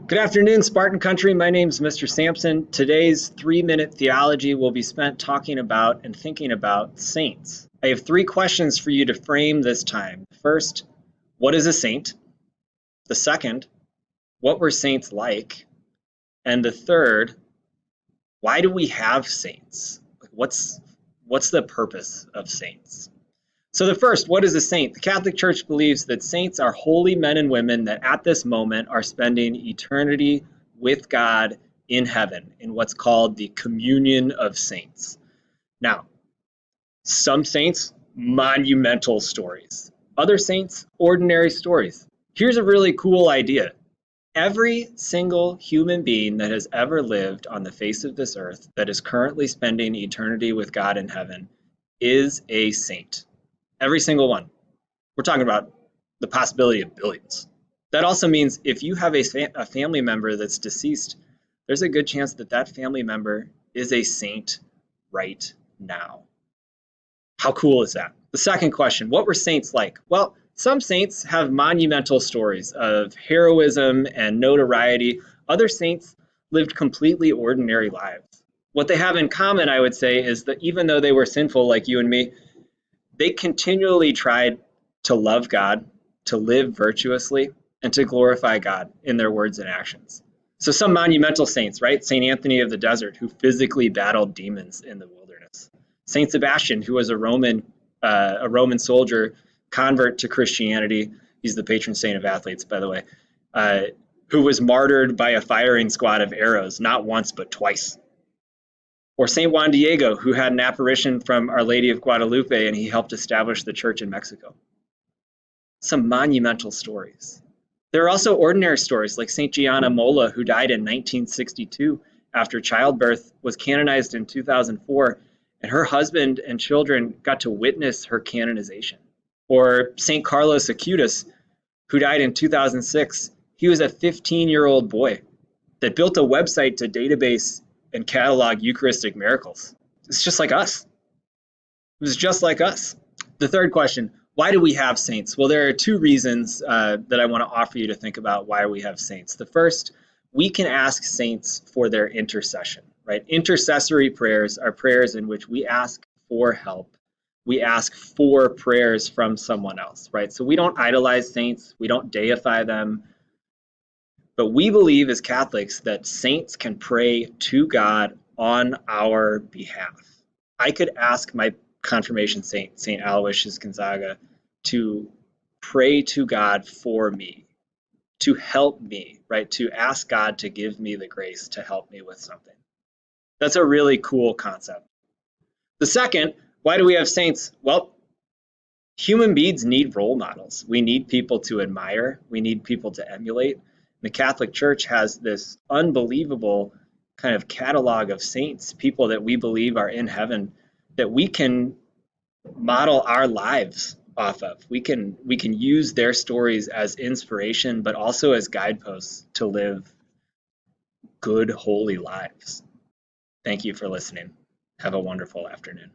Good afternoon, Spartan Country. My name is Mr. Samson. Today's 3-minute theology will be spent talking about and thinking about saints. I have 3 questions for you to frame this time. First, what is a saint? The second, what were saints like? And the third, why do we have saints? What's the purpose of saints? So the first, what is a saint? The Catholic Church believes that saints are holy men and women that at this moment are spending eternity with God in heaven in what's called the communion of saints. Now, some saints, monumental stories. Other saints, ordinary stories. Here's a really cool idea. Every single human being that has ever lived on the face of this earth that is currently spending eternity with God in heaven is a saint. Every single one. We're talking about the possibility of billions. That also means if you have a family member that's deceased, there's a good chance that that family member is a saint right now. How cool is that? The second question, what were saints like? Well, some saints have monumental stories of heroism and notoriety. Other saints lived completely ordinary lives. What they have in common, I would say, is that even though they were sinful like you and me, they continually tried to love God, to live virtuously, and to glorify God in their words and actions. So some monumental saints, right? St. Anthony of the Desert, who physically battled demons in the wilderness. St. Sebastian, who was a Roman soldier, convert to Christianity. He's the patron saint of athletes, by the way, who was martyred by a firing squad of arrows, not once, but twice. Or St. Juan Diego, who had an apparition from Our Lady of Guadalupe, and he helped establish the church in Mexico. Some monumental stories. There are also ordinary stories, like St. Gianna Molla, who died in 1962 after childbirth, was canonized in 2004, and her husband and children got to witness her canonization. Or St. Carlos Acutis, who died in 2006. He was a 15-year-old boy that built a website to database and catalog Eucharistic miracles. It's just like us. It was just like us. The third question, why do we have saints? Well, there are 2 reasons that I want to offer you to think about why we have saints. The first, we can ask saints for their intercession, right? Intercessory prayers are prayers in which we ask for help. We ask for prayers from someone else, right? So we don't idolize saints. We don't deify them. But we believe as Catholics that saints can pray to God on our behalf. I could ask my confirmation saint, St. Aloysius Gonzaga, to pray to God for me, to help me, right? To ask God to give me the grace to help me with something. That's a really cool concept. The second, why do we have saints? Well, human beings need role models. We need people to admire. We need people to emulate. The Catholic Church has this unbelievable kind of catalog of saints, people that we believe are in heaven, that we can model our lives off of. We can use their stories as inspiration, but also as guideposts to live good, holy lives. Thank you for listening. Have a wonderful afternoon.